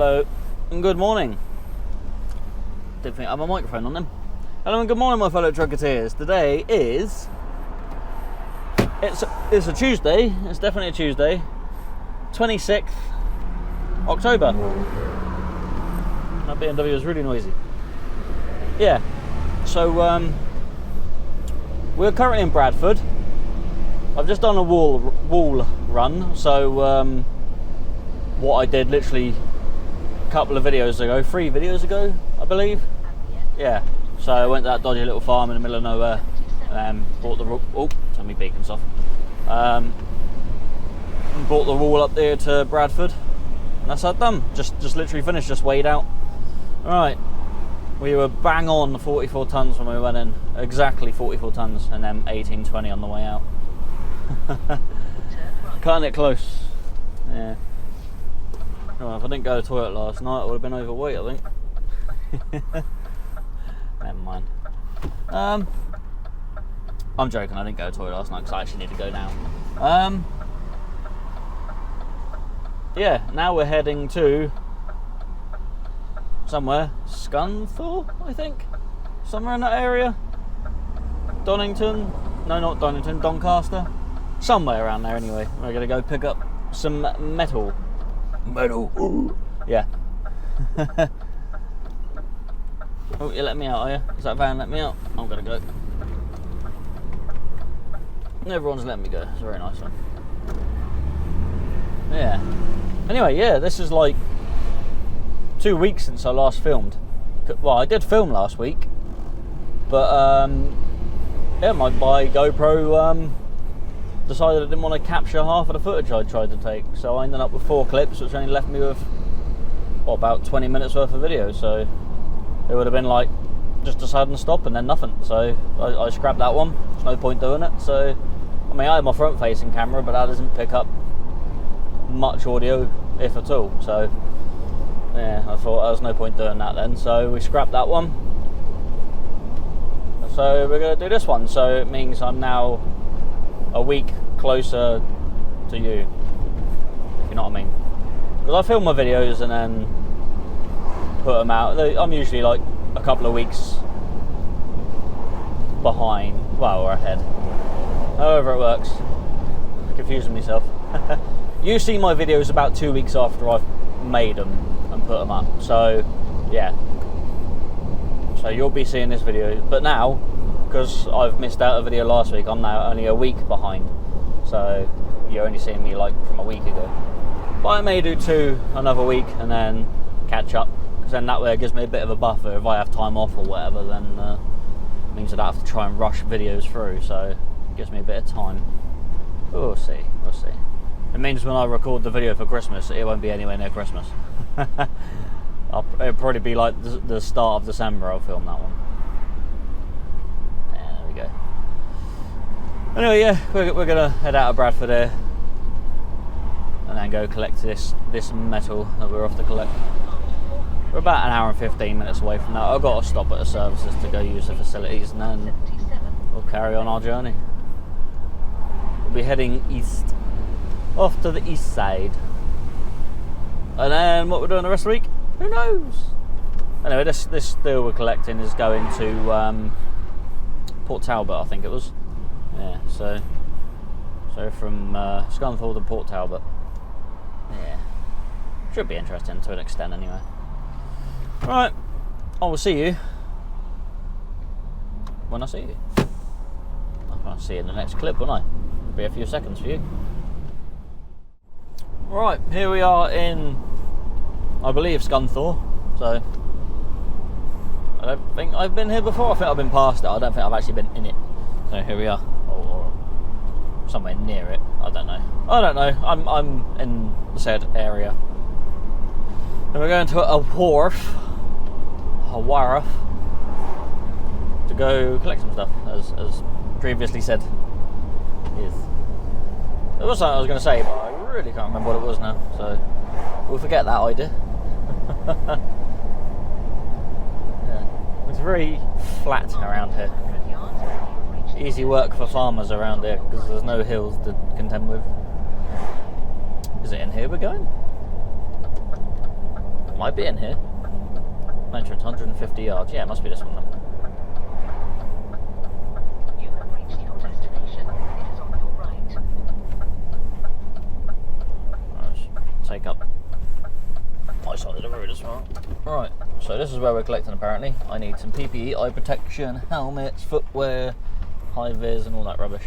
Hello and good morning. Didn't think I had my microphone on them. Hello and good morning, my fellow trucketeers. Today is it's a Tuesday. It's definitely a Tuesday, 26th October. That BMW is really noisy. Yeah. So we're currently in Bradford. I've just done a wall run. So what I did literally a couple of videos ago, 3 videos ago, I believe. Yeah. So I went to that dodgy little farm in the middle of nowhere, bought the turn me beacons off. And brought the wall up there to Bradford, and that's that done. Just literally finished, just weighed out. All right. We were bang on 44 tons when we went in, exactly 44 tons, and then 1820 on the way out. Cutting it close. Yeah. Well, if I didn't go to the toilet last night, I would have been overweight, I think. Never mind. I'm joking, I didn't go to the toilet last night because I actually need to go now. Yeah, now we're heading to somewhere, Scunthorpe, I think, somewhere in that area. Donington, no, not Donington, Doncaster, somewhere around there. Anyway, we're gonna go pick up some metal. Ooh. Yeah. Oh, you let me out, are you? Is that van let me out? I'm gonna go. Everyone's letting me go. It's a very nice one. Yeah. Anyway, yeah, this is like 2 weeks since I last filmed. Well, I did film last week, but yeah, my GoPro decided I didn't want to capture half of the footage I tried to take, so I ended up with 4 clips, which only left me with about 20 minutes worth of video. So it would have been like just a sudden stop and then nothing. So I scrapped that one. There's no point doing it. So I mean, I had my front-facing camera, but that doesn't pick up much audio, if at all. So yeah, I thought there was no point doing that then, so we scrapped that one. So we're going to do this one, so it means I'm now a week closer to you, if you know what I mean. Because I film my videos and then put them out. I'm usually like a couple of weeks behind, well, or ahead. However it works. I'm confusing myself. You see my videos about 2 weeks after I've made them and put them up, so yeah, so you'll be seeing this video, but now because I've missed out a video last week, I'm now only a week behind, so you're only seeing me like from a week ago. But I may do 2 another week and then catch up, because then that way it gives me a bit of a buffer. If I have time off or whatever, then it means I don't have to try and rush videos through, so it gives me a bit of time. We'll see. It means when I record the video for Christmas, it won't be anywhere near Christmas. It'll probably be like the start of December I'll film that one. Yeah, there we go. Anyway, yeah, we're gonna head out of Bradford here and then go collect this metal that we're off to collect. We're about an hour and 15 minutes away from that. I've got to stop at the services to go use the facilities, and then we'll carry on our journey. We'll be heading east, off to the east side. And then what we're doing the rest of the week, who knows? Anyway, this steel we're collecting is going to Port Talbot, I think it was. Yeah, so from Scunthorpe to Port Talbot. Yeah, should be interesting to an extent anyway. Right, I will see you when I see you. I'll see you in the next clip, won't I? It'll be a few seconds for you. Right, here we are in, I believe, Scunthorpe. So I don't think I've been here before. I think I've been past it. I don't think I've actually been in it. So here we are, or somewhere near it. I don't know. I'm in the said area, and we're going to a wharf to go collect some stuff, as previously said. Yes. There was something I was going to say, but I really can't remember what it was now, so we'll forget that idea. Yeah. It's very flat around here. Easy work for farmers around here because there's no hills to contend with. Is it in here we're going? Might be in here. Entrance 150 yards. Yeah, it must be this one then. You have reached your destination. It is on your right. Let's take up my side of the road as well. Right, so this is where we're collecting apparently. I need some PPE, eye protection, helmets, footwear, high vis and all that rubbish.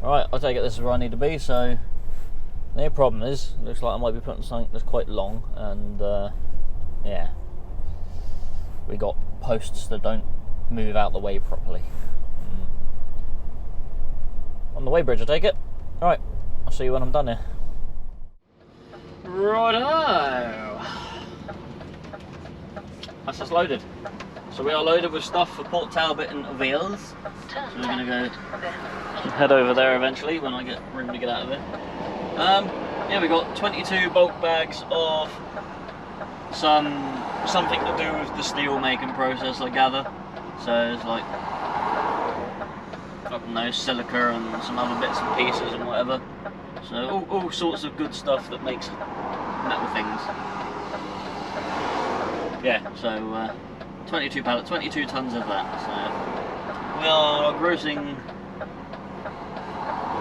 Right, I take it this is where I need to be, so the only problem is, it looks like I might be putting something that's quite long, and yeah, we got posts that don't move out the way properly. On the weighbridge I take it. Right, I'll see you when I'm done here. Righto! That's us loaded. So we are loaded with stuff for Port Talbot and Wales. So we're going to go head over there eventually when I get room to get out of it. Yeah, we got 22 bulk bags of something to do with the steel making process, I gather. So it's like, I don't know, silica and some other bits and pieces and whatever. So all sorts of good stuff that makes metal things. Yeah, so 22 pallets, 22 tons of that. So we are grossing,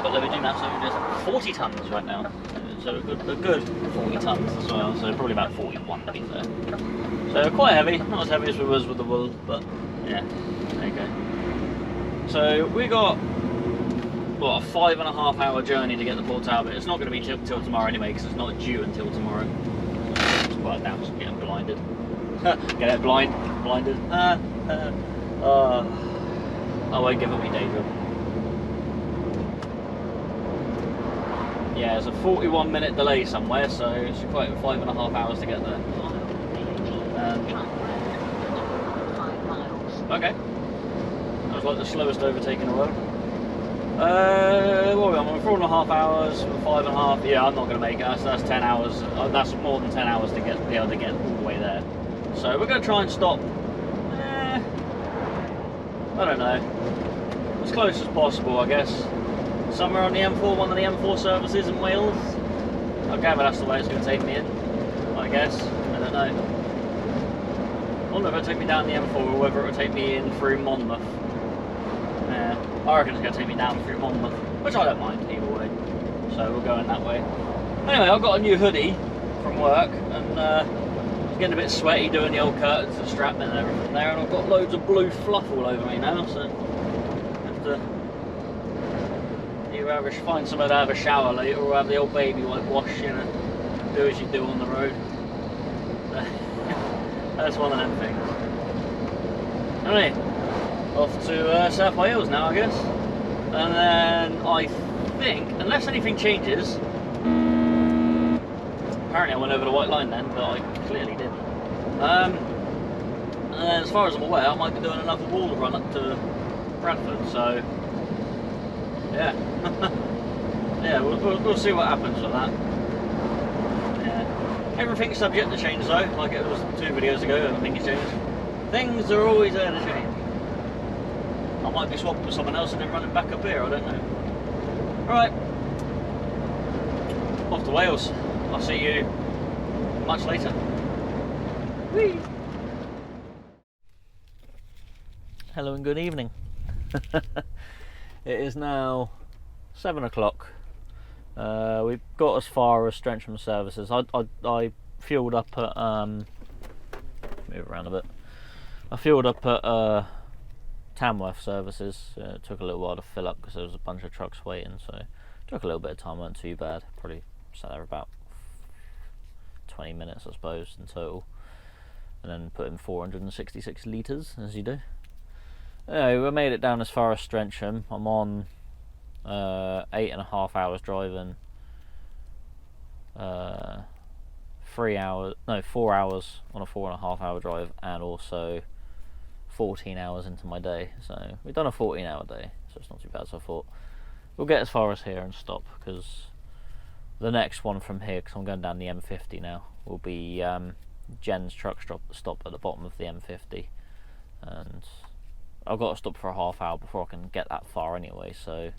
what do we do now? So we're just 40 tons right now. So a good 40 tons as well. So probably about 41 to be fair. So quite heavy, not as heavy as we was with the wool, but yeah, there you go. So we got, what, a 5.5 hour journey to get to Port Talbot. It's not going to be till tomorrow anyway, because it's not due until tomorrow. It's quite down, so getting blinded. Get it, blinded. I won't give it me day job. Yeah, it's a 41-minute delay somewhere, so it's quite 5.5 hours to get there. Okay. That was like the slowest overtaking in a row. What are we on? 4.5 hours, 5.5. Yeah, I'm not going to make it. That's 10 hours. That's more than 10 hours to be able to get all the way there. So we're going to try and stop. I don't know. As close as possible, I guess. Somewhere on the M4, one of the M4 services in Wales. I gather that's the way it's going to take me in, I guess. I don't know. I wonder if it'll take me down the M4 or whether it'll take me in through Monmouth. Yeah, I reckon it's going to take me down through Monmouth, which I don't mind either way. So we'll go in that way. Anyway, I've got a new hoodie from work, and it's getting a bit sweaty doing the old curtains and strapping and everything there, and I've got loads of blue fluff all over me now, so I have to either find somewhere to have a shower later or have the old baby wipe wash, you know, do as you do on the road. That's one of them things. Anyway, off to South Wales now, I guess. And then I think, unless anything changes, apparently I went over the white line then, but I clearly didn't. And then as far as I'm aware, I might be doing another wall run up to Bradford, so yeah. Yeah, we'll see what happens with that. Yeah. Everything's subject to change though, like it was 2 videos ago, everything's changed. Things are always there to change. I might be swapping with someone else and then running back up here, I don't know. Alright. Off to Wales. I'll see you much later. Whee! Hello and good evening. It is now 7 o'clock. We've got as far as Strensham services. I fueled up at move around a bit. I fueled up at Tamworth services. It took a little while to fill up because there was a bunch of trucks waiting, so it took a little bit of time. Wasn't too bad. Probably sat there about 20 minutes, I suppose, in total. And then put in 466 litres, as you do. Anyway, we made it down as far as Strensham. I'm on 8.5 hours driving, 4 hours on a 4.5 hour drive, and also 14 hours into my day. So we've done a 14-hour day, so it's not too bad. So I thought we'll get as far as here and stop, because the next one from here, because I'm going down the M50 now, will be Jen's truck stop at the bottom of the M50, and I've got to stop for a half hour before I can get that far anyway, so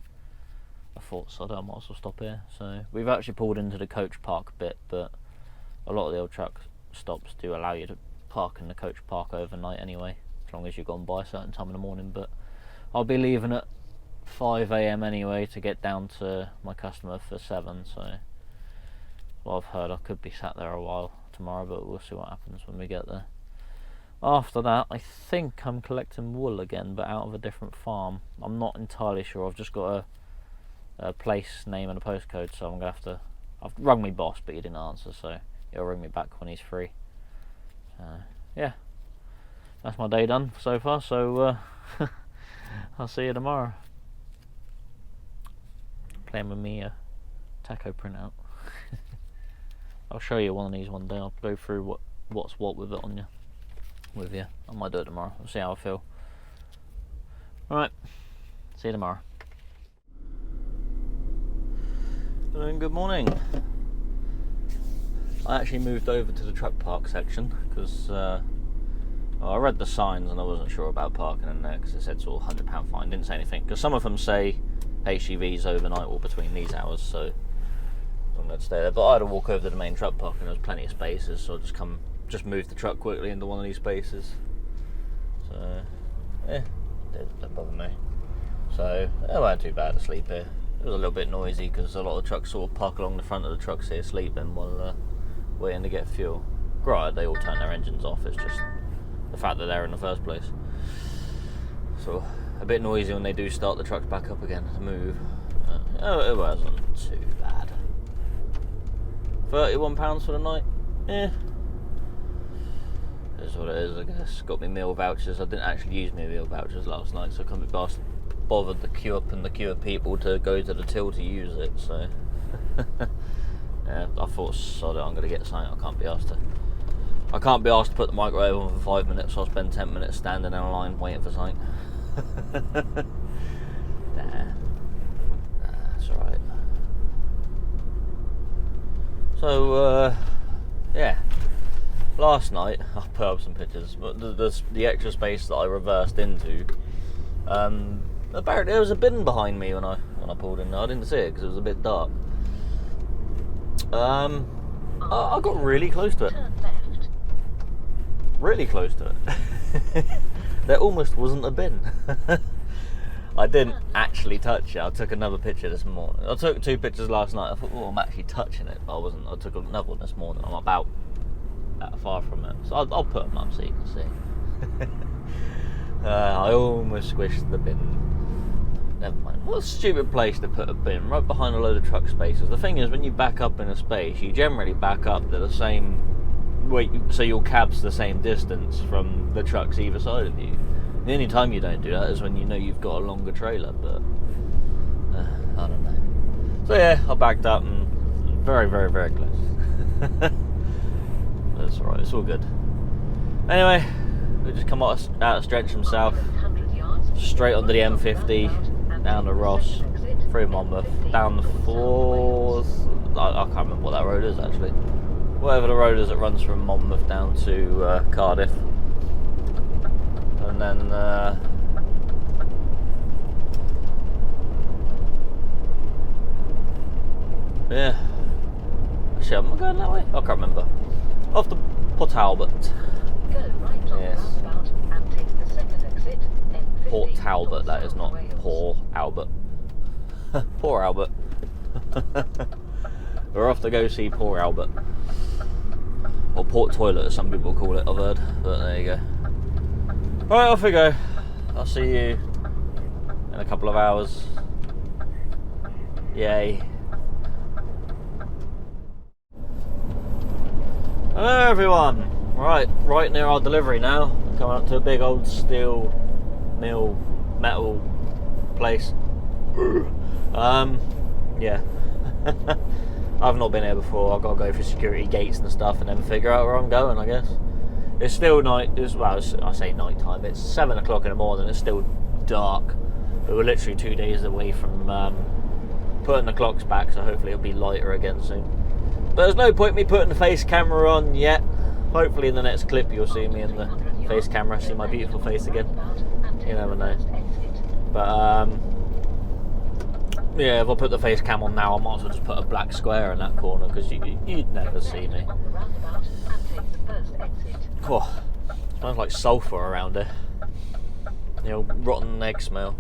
I thought, so I might as well stop here. So we've actually pulled into the coach park bit, but a lot of the old trucks, stops do allow you to park in the coach park overnight anyway, as long as you've gone by a certain time in the morning. But I'll be leaving at 5 AM anyway to get down to my customer for 7, so well, I've heard I could be sat there a while tomorrow, but we'll see what happens when we get there. After that, I think I'm collecting wool again, but out of a different farm. I'm not entirely sure. I've just got a place name and a postcode, so I'm gonna have to. I've rung my boss, but he didn't answer, so he'll ring me back when he's free. Yeah, that's my day done so far. So I'll see you tomorrow. Playing with me taco printout. I'll show you one of these one day. I'll go through what's what with it on you. With you. I might do it tomorrow. We'll see how I feel. Alright. See you tomorrow. And good morning. I actually moved over to the truck park section because well, I read the signs and I wasn't sure about parking in there because it said sort of £100 fine. Didn't say anything because some of them say HGVs overnight or between these hours, so I'm going to stay there. But I had to walk over to the main truck park and there was plenty of spaces, so I just moved the truck quickly into one of these spaces. So yeah, don't bother me. So it wasn't too bad to sleep here. It was a little bit noisy because a lot of trucks sort of park along the front of the trucks here sleeping while waiting to get fuel. Granted, they all turn their engines off, it's just the fact that they're in the first place. So a bit noisy when they do start the trucks back up again to move. It wasn't too bad. £31 for the night? Yeah. Is what it is, I guess. Got me meal vouchers. I didn't actually use my meal vouchers last night, so I couldn't be bothered the queue up and the queue of people to go to the till to use it, so yeah, I thought, sod it, I'm going to get something. I can't be asked to put the microwave on for 5 minutes, so I'll spend 10 minutes standing in a line waiting for something. Nah, it's alright. So yeah, last night I put up some pictures, but the extra space that I reversed into, apparently there was a bin behind me when I pulled in there. I didn't see it because it was a bit dark. I got really close to it. Really close to it. There almost wasn't a bin. I didn't actually touch it. I took another picture this morning. I took 2 pictures last night. I thought, oh, I'm actually touching it, but I wasn't. I took another one this morning. I'm about that far from it, so I'll put them up so you can see. I almost squished the bin. Never mind. What a stupid place to put a bin, right behind a load of truck spaces. The thing is, when you back up in a space, you generally back up to the same weight, so your cab's the same distance from the trucks either side of you. The only time you don't do that is when you know you've got a longer trailer, but I don't know. So yeah, I backed up and very, very, very close. That's alright, it's all good. Anyway, we just come out of Stretcham South, straight onto the M50, down to Ross, through Monmouth, down the 4th, I can't remember what that road is actually. Whatever the road is that runs from Monmouth down to Cardiff. And then yeah. Actually, am I going that way? I can't remember. Off to Port Talbot. Go right on Yes. the roundabout and take the second exit, M50 Port Talbot, that is not Wales. Poor Albert. Poor Albert. We're off to go see Poor Albert. Or Port Toilet, as some people call it, I've heard. But there you go. Right, off we go. I'll see you in a couple of hours. Yay. Hello everyone. Right near our delivery now. Coming up to a big old steel mill metal place. Yeah. I've not been here before. I've got to go through security gates and stuff and then figure out where I'm going, I guess. It's still night, I say night time, it's 7 o'clock in the morning, it's still dark. But we're literally 2 days away from putting the clocks back, so hopefully it'll be lighter again soon. But there's no point me putting the face camera on yet. Hopefully in the next clip you'll see me in the face camera, see my beautiful face again. You never know. But yeah, if I put the face cam on now, I might as well just put a black square in that corner because you'd never see me. first exit. Oh, smells like sulphur around here. The old rotten egg smell.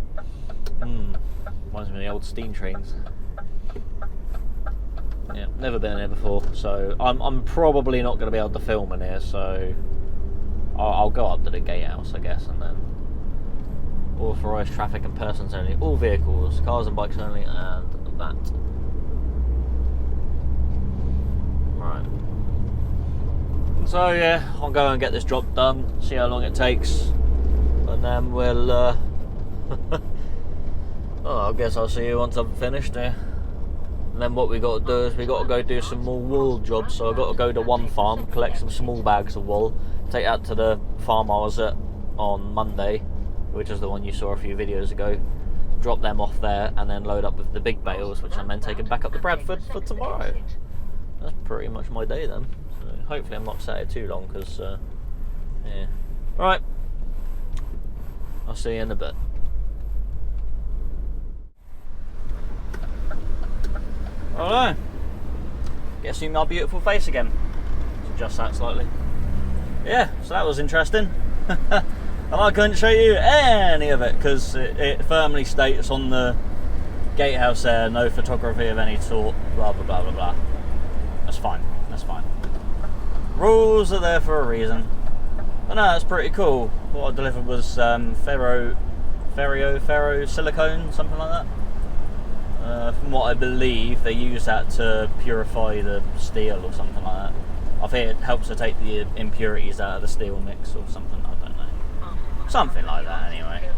Reminds me of the old steam trains. Yeah, never been here before, so I'm probably not going to be able to film in here, so I'll go up to the gatehouse, I guess, and then authorised traffic and persons only, all vehicles, cars and bikes only, and that. Right. So yeah, I'll go and get this job done, see how long it takes, and then we'll I guess I'll see you once I'm finished here. And then what we got to do is we got to go do some more wool jobs. So I got to go to one farm, collect some small bags of wool, take that to the farm I was at on Monday, which is the one you saw a few videos ago. Drop them off there, and then load up with the big bales, which I'm then taking back up to Bradford for tomorrow. That's pretty much my day then. So hopefully I'm not sat here too long, because yeah. Right. I'll see you in a bit. Alright, get to see my beautiful face again. Adjust that slightly. Yeah, so that was interesting. And I couldn't show you any of it because it firmly states on the gatehouse there, no photography of any sort, blah blah blah blah blah. That's fine, that's fine. Rules are there for a reason. But no, that's pretty cool. What I delivered was ferro silicone, something like that. From what I believe, they use that to purify the steel or something like that. I think it helps to take the impurities out of the steel mix or something, I don't know. Something like that anyway.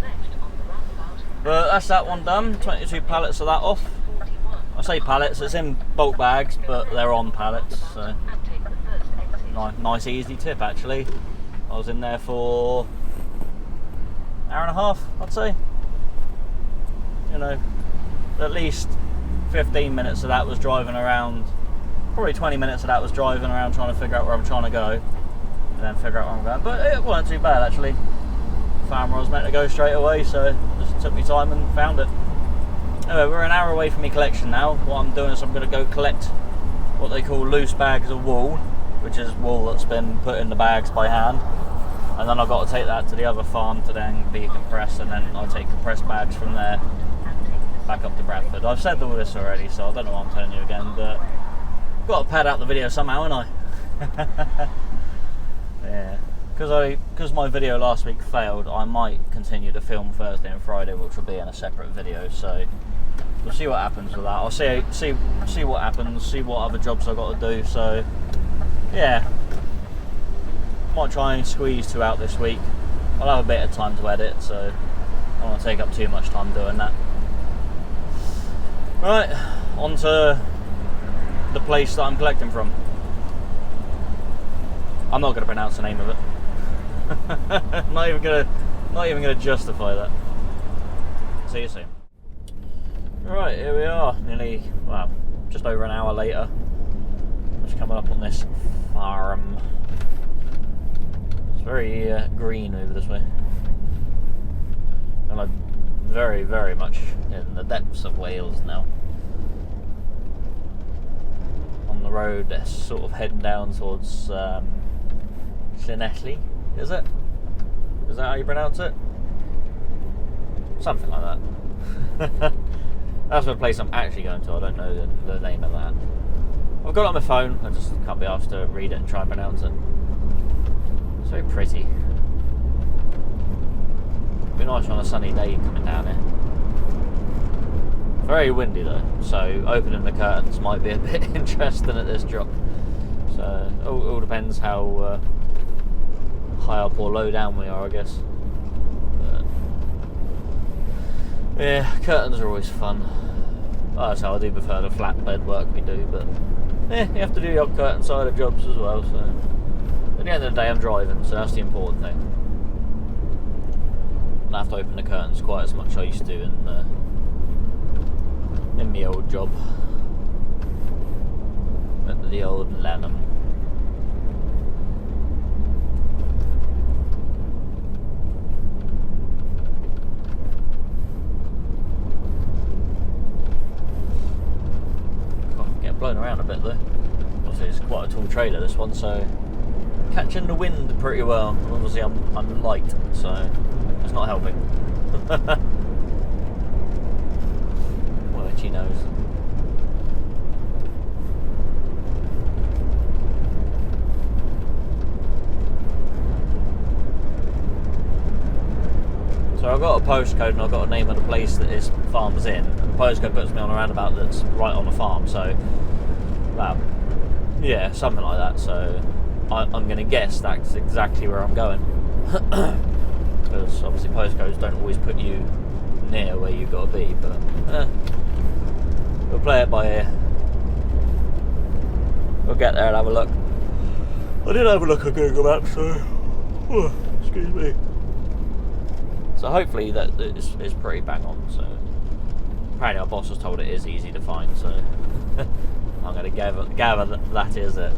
But that's that one done, 22 pallets of that off. I say pallets, it's in bulk bags, but they're on pallets, so nice easy tip actually. I was in there for an hour and a half, I'd say. You know, at least 15 minutes of that was driving around, probably 20 minutes of that was driving around trying to figure out where I'm trying to go, and then figure out where I'm going. But it wasn't too bad actually. Found where I was meant to go straight away, so just took me time and found it. Anyway, we're an hour away from my collection now. What I'm doing is I'm going to go collect what they call loose bags of wool, which is wool that's been put in the bags by hand. And then I've got to take that to the other farm to then be compressed, and then I'll take compressed bags from there back up to Bradford. I've said all this already, so I don't know what I'm telling you again, but I've got to pad out the video somehow, haven't I? Yeah, because my video last week failed, I might continue to film Thursday and Friday, which will be in a separate video, so we'll see what happens with that. I'll see what happens, see what other jobs I've got to do, so yeah. Might try and squeeze 2 out this week. I'll have a bit of time to edit, so I don't want to take up too much time doing that. Right, on to the place that I'm collecting from. I'm not going to pronounce the name of it. not even gonna justify that. See you soon. Right, here we are. Nearly, well, just over an hour later. Just coming up on this farm. It's very green over this way. And I'm very, very much in the depths of Wales now. On the road, sort of heading down towards Llanelli, is it? Is that how you pronounce it? Something like that. That's the place I'm actually going to. I don't know the name of that. I've got it on my phone. I just can't be asked to read it and try and pronounce it. It's very pretty. It'd be nice on a sunny day coming down here. Very windy though, so opening the curtains might be a bit interesting at this drop. So it all depends how high up or low down we are, I guess. But, yeah, curtains are always fun. Well, that's how I do prefer the flatbed work we do, but yeah, you have to do the odd curtain side of jobs as well. So at the end of the day, I'm driving, so that's the important thing. I don't have to open the curtains quite as much as I used to in the old job at the old Lanham. Get blown around a bit though. Obviously it's quite a tall trailer, this one, so catching the wind pretty well. Obviously, I'm light, so it's not helping. Well, itchy nose. So I've got a postcode and I've got a name of the place that this farm's in. And the postcode puts me on a roundabout that's right on the farm, so, well, yeah, something like that. So I'm going to guess that's exactly where I'm going. Because obviously postcodes don't always put you near where you've got to be, but we'll play it by ear. We'll get there and have a look. I did have a look at Google Maps, so, excuse me. So hopefully that is pretty bang on. So apparently our boss was told it is easy to find. So I'm going to gather that is it.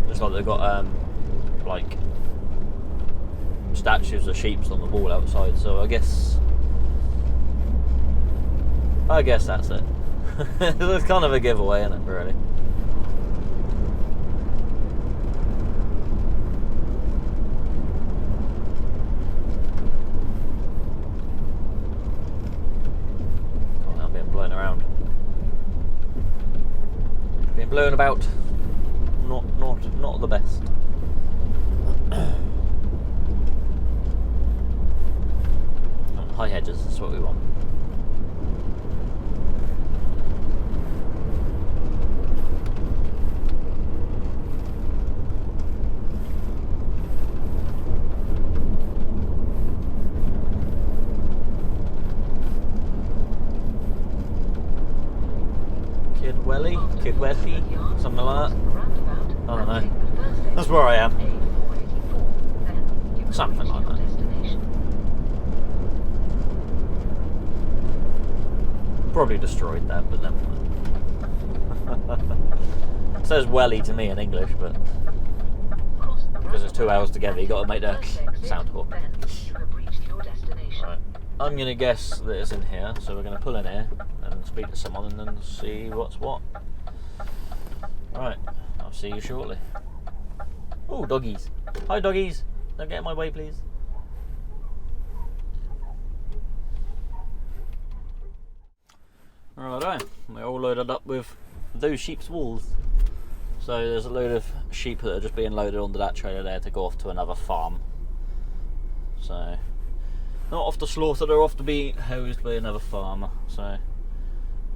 It's like they've got like statues of sheep on the wall outside. So I guess that's it. It's kind of a giveaway, isn't it? Really. Blown about, not the best. High hedges, that's what we want. Kidwelly, something like that. I don't know. That's where I am. Something like that. Probably destroyed that, but then. It says welly to me in English, but because it's 2 hours together, you got to make the sound hook. Right. I'm gonna guess that it's in here, so we're gonna pull in here and speak to someone and then see what's what. Right, I'll see you shortly. Oh, doggies. Hi, doggies. Don't get in my way, please. Righto, we're all loaded up with those sheep's wools. So there's a load of sheep that are just being loaded onto that trailer there to go off to another farm. So, not off to slaughter, they're off to be housed by another farmer. So,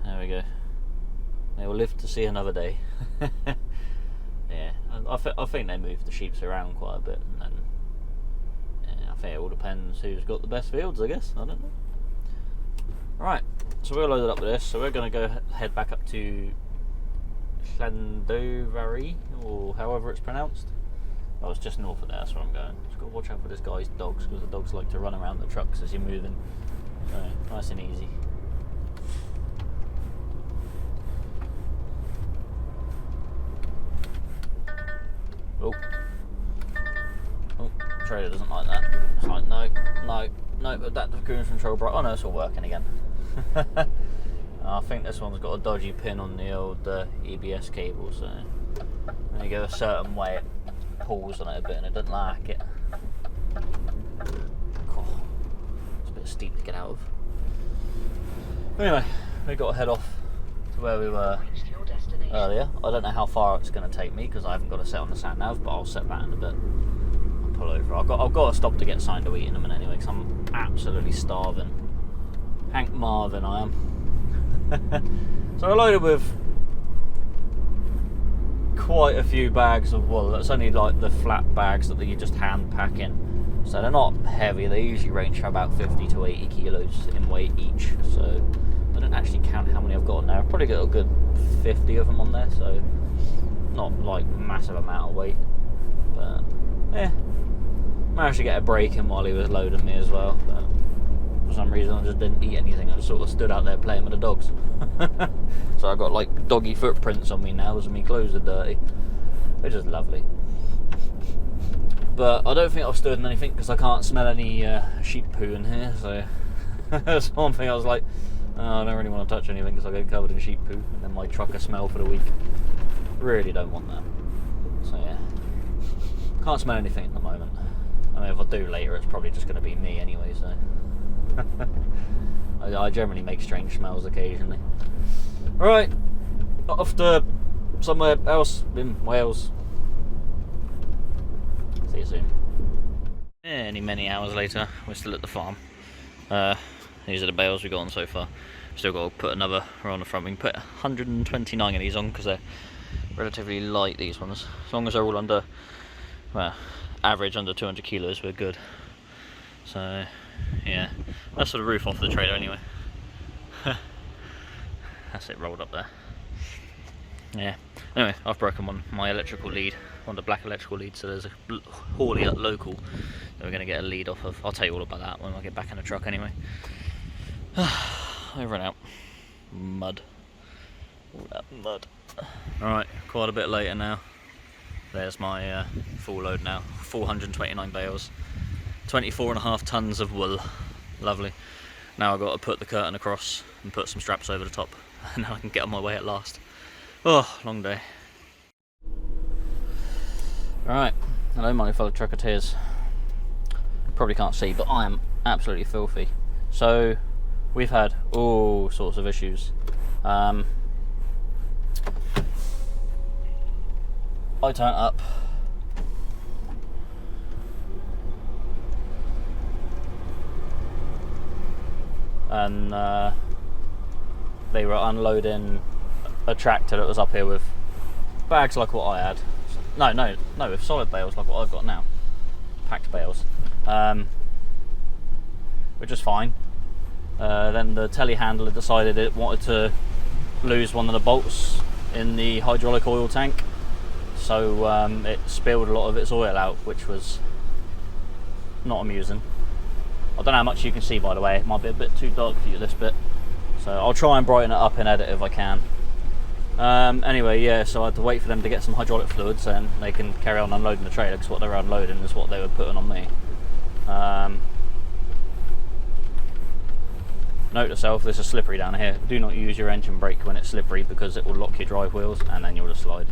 there we go. They will live to see another day. Yeah, I think they move the sheep around quite a bit, and then yeah, I think it all depends who's got the best fields, I guess. I don't know. Right, so we're loaded up with this, so we're going to go head back up to Llandovery, or however it's pronounced. Oh, it's just north of there, that's where I'm going. Just got to watch out for this guy's dogs, because the dogs like to run around the trucks as you're moving. So, nice and easy. Oh, trailer doesn't like that. It's like, no, adaptive cruise control bright. Oh no, it's all working again. I think this one's got a dodgy pin on the old EBS cable, so when you go a certain way it pulls on it a bit and it doesn't like it. Oh, it's a bit steep to get out of. Anyway, we've got to head off to where we were earlier. I don't know how far it's going to take me because I haven't got to set on the sat nav, but I'll set that in a bit. I'll pull over. I've got to stop to get something to eat in a minute anyway because I'm absolutely starving. Hank Marvin I am. So I loaded with quite a few bags of wool. That's only like the flat bags that you just hand pack in. So they're not heavy, they usually range from about 50 to 80 kilos in weight each. So I don't actually count how many I've got on there. I've probably got a good 50 of them on there, so not like massive amount of weight. But yeah, managed to get a break in while he was loading me as well. But for some reason I just didn't eat anything. I just sort of stood out there playing with the dogs. So I got like doggy footprints on me now as my clothes are dirty, which is lovely. But I don't think I've stood in anything because I can't smell any sheep poo in here. So that's one thing I was like, oh, I don't really want to touch anything because I get covered in sheep poo and then my truck will smell for the week. Really don't want that. So yeah. Can't smell anything at the moment. I mean, if I do later, it's probably just going to be me anyway, so. I generally make strange smells occasionally. Right, off to somewhere else in Wales. See you soon. Many hours later, we're still at the farm. These are the bales we've got on so far. Still got to put another row on the front. We can put 129 of these on because they're relatively light, these ones. As long as they're all under, well, average under 200 kilos, we're good. So, yeah, that's the roof off the trailer anyway. That's it rolled up there. Yeah. Anyway, I've broken my electrical lead, one of the black electrical leads, so there's a Hawley at local that we're going to get a lead off of. I'll tell you all about that when I get back in the truck anyway. Over and out. Mud. All that mud. Alright, quite a bit later now. There's my full load now. 429 bales. 24.5 tons of wool. Lovely. Now I've got to put the curtain across and put some straps over the top, and then I can get on my way at last. Oh, long day. Alright, hello my fellow trucketeers. You probably can't see, but I am absolutely filthy. So, we've had all sorts of issues. I turned up. And they were unloading a tractor that was up here with bags like what I had. No, with solid bales like what I've got now. Packed bales. Which is fine. Then the telehandler decided it wanted to lose one of the bolts in the hydraulic oil tank. So it spilled a lot of its oil out, which was not amusing. I don't know how much you can see, by the way. It might be a bit too dark for you, this bit. So I'll try and brighten it up in edit if I can. Anyway, yeah, so I had to wait for them to get some hydraulic fluids and they can carry on unloading the trailer, because what they were unloading is what they were putting on me. Note to self, this is slippery down here. Do not use your engine brake when it's slippery, because it will lock your drive wheels and then you'll just slide.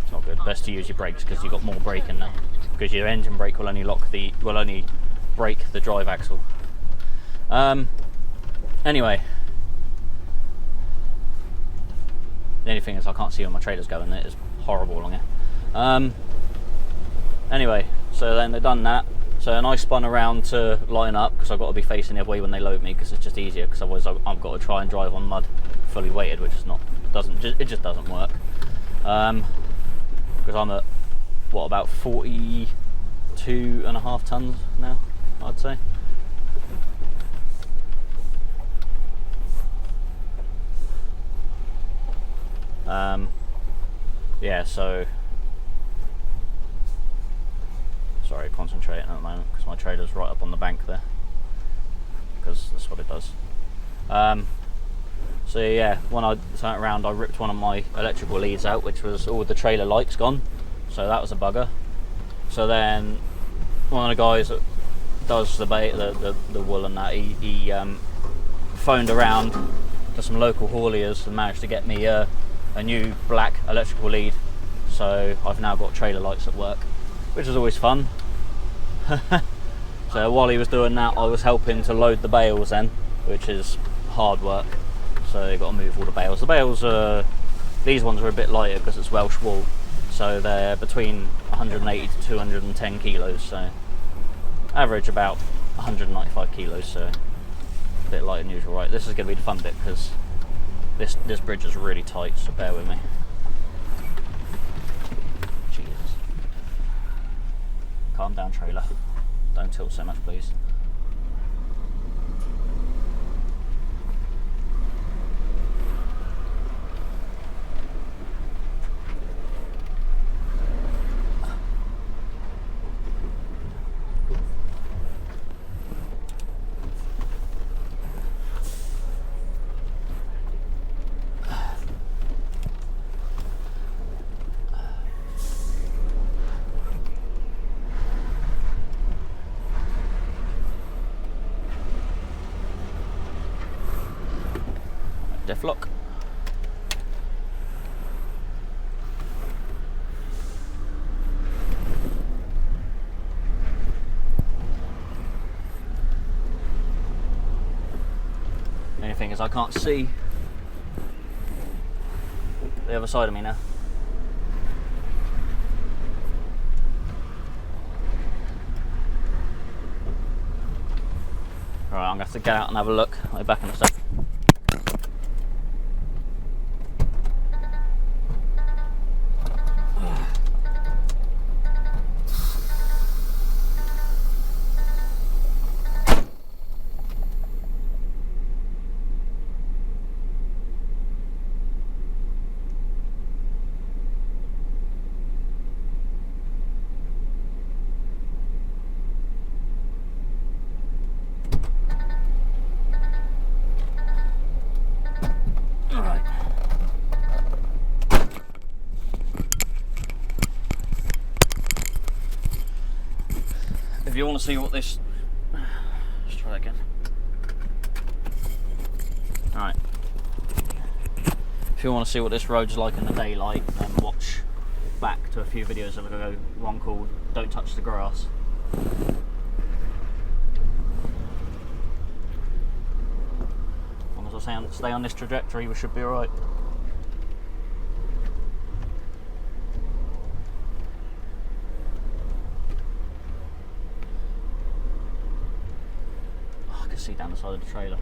It's not good. Best to use your brakes because you've got more braking now. Because your engine brake will only brake the drive axle. Anyway, the only thing is I can't see where my trailer's going. It is horrible along here. Anyway, so then they've done that. So then I spun around to line up because I've got to be facing the other way when they load me, because it's just easier. Because otherwise I've got to try and drive on mud fully weighted, which is it just doesn't work. Because I'm at what, about 42.5 tons now, I'd say. Yeah, so sorry, concentrating at the moment because my trailer's right up on the bank there, because that's what it does. So yeah, when I turned around, I ripped one of my electrical leads out, which was all the trailer lights gone, so that was a bugger. So then one of the guys that does the wool and that, he phoned around to some local hauliers and managed to get me a new black electrical lead. So I've now got trailer lights at work, which is always fun. So while he was doing that, I was helping to load the bales then, which is hard work. So you've got to move all the bales. The bales these ones are a bit lighter because it's Welsh wool, so they're between 180 to 210 kilos, so average about 195 kilos, so a bit lighter than usual. Right, this is going to be the fun bit because this bridge is really tight, so bear with me. Jesus. Calm down, trailer. Don't tilt so much, please. Diff lock. thing is I can't see the other side of me now. Alright, I'm going to have to get out and have a look. I'll be back in a sec. If you want to see what this, let's try that again. Alright. If you want to see what this road's like in the daylight, then watch back to a few videos of ago, one called Don't Touch the Grass. As long as I stay on this trajectory, we should be alright. See down the side of the trailer.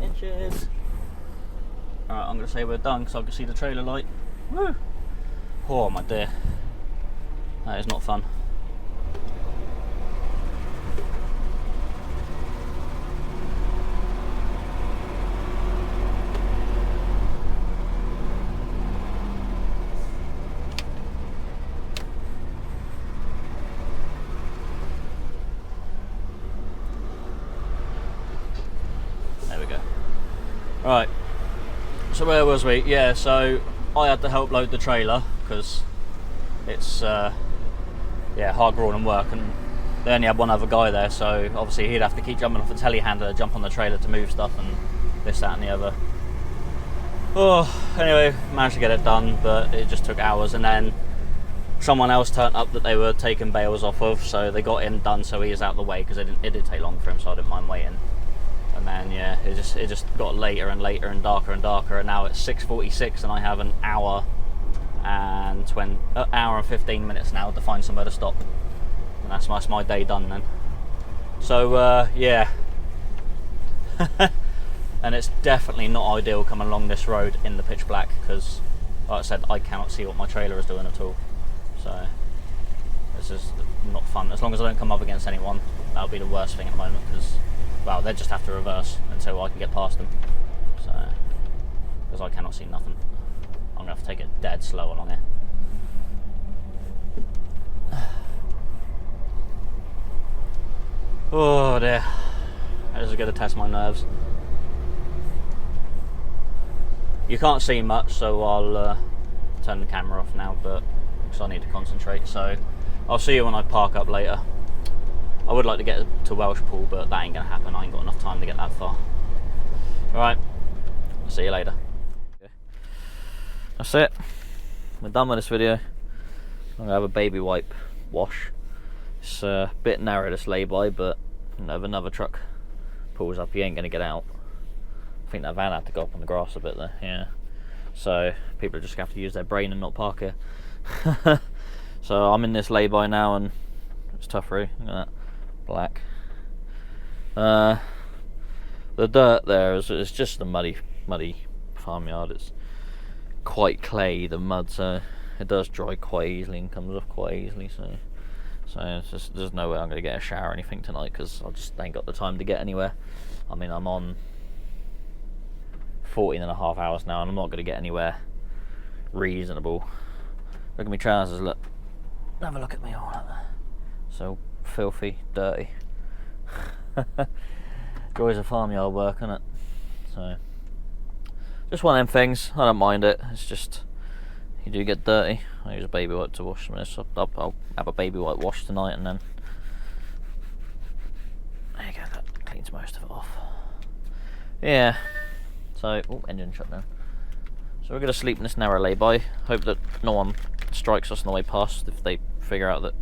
Inches. Alright, I'm going to say we're done because I can see the trailer light. Woo! Oh my dear. That is not fun. Right, so where was we? Yeah, so I had to help load the trailer because it's hard grueling work, and they only had one other guy there, so obviously he'd have to keep jumping off the telehandler, jump on the trailer to move stuff and this, that and the other. Oh, anyway, managed to get it done, but it just took hours, and then someone else turned up that they were taking bales off of, so they got him done so he was out of the way because it did take long for him, so I didn't mind waiting. And then yeah, it just got later and later and darker, and now it's 6:46 and I have an hour and 15 minutes now to find somewhere to stop, and that's my day done then. So yeah. And it's definitely not ideal coming along this road in the pitch black because, like I said, I cannot see what my trailer is doing at all, so this is not fun. As long as I don't come up against anyone, that'll be the worst thing at the moment because, well, they just have to reverse until I can get past them. So, because I cannot see nothing. I'm going to have to take it dead slow along here. Oh dear. This is going to test my nerves. You can't see much, so I'll turn the camera off now, but because I need to concentrate. So, I'll see you when I park up later. I would like to get to Welshpool, but that ain't going to happen. I ain't got enough time to get that far. Alright, see you later. That's it. We're done with this video. I'm going to have a baby wipe wash. It's a bit narrow, this lay-by, but you know, if another truck pulls up, you ain't going to get out. I think that van had to go up on the grass a bit there, yeah. So people just have to use their brain and not park here. So I'm in this lay-by now, and it's tough, really. Look at that. Black. The dirt there is just the muddy farmyard. It's quite clay, the mud, so it does dry quite easily and comes off quite easily. So it's just, there's no way I'm going to get a shower or anything tonight because I just ain't got the time to get anywhere. I mean, I'm on 14.5 hours now, and I'm not going to get anywhere reasonable. Look at my trousers. Look. Have a look at me all like that. So filthy, dirty. Joys of farmyard work, isn't it? So just one of them things. I don't mind it. It's just you do get dirty. I use a baby wipe to wash this. I'll have a baby wipe wash tonight, and then there you go. That cleans most of it off. Yeah. So engine shut down. So we're gonna sleep in this narrow lay-by. Hope that no one strikes us on the way past if they figure out that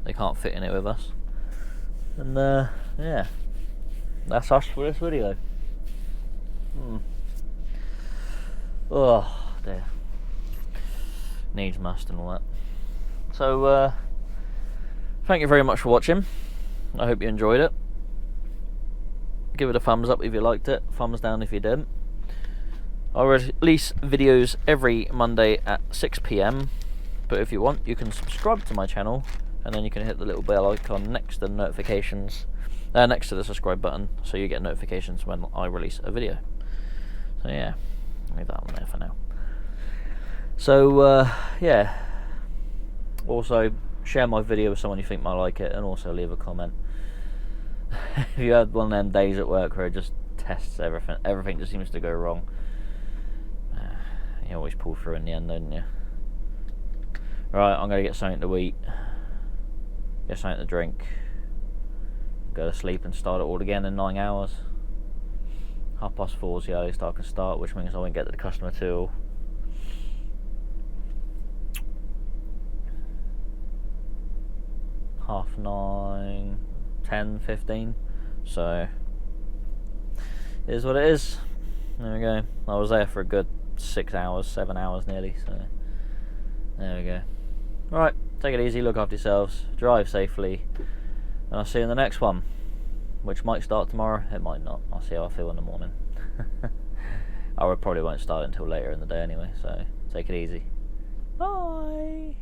they can't fit in it with us. And yeah, that's us for this video. Oh dear. Needs must and all that. So thank you very much for watching. I hope you enjoyed it. Give it a thumbs up if you liked it, thumbs down if you didn't. I release videos every Monday at 6 PM, but if you want you can subscribe to my channel and then you can hit the little bell icon next to the notifications, next to the subscribe button, so you get notifications when I release a video. So yeah, leave that one there for now. So yeah, also share my video with someone you think might like it, and also leave a comment. If you had one of them days at work where it just tests everything just seems to go wrong, you always pull through in the end, don't you? Right, I'm gonna get something to eat, get something to drink, go to sleep and start it all again in 9 hours. 4:30 is the earliest I can start, which means I won't get to the customer till 9:30, 10, 15. So it is what it is. There we go. I was there for a good 6 hours, 7 hours nearly, so there we go. Right, take it easy, look after yourselves, drive safely, and I'll see you in the next one, which might start tomorrow, it might not. I'll see how I feel in the morning. I probably won't start until later in the day anyway, so take it easy. Bye.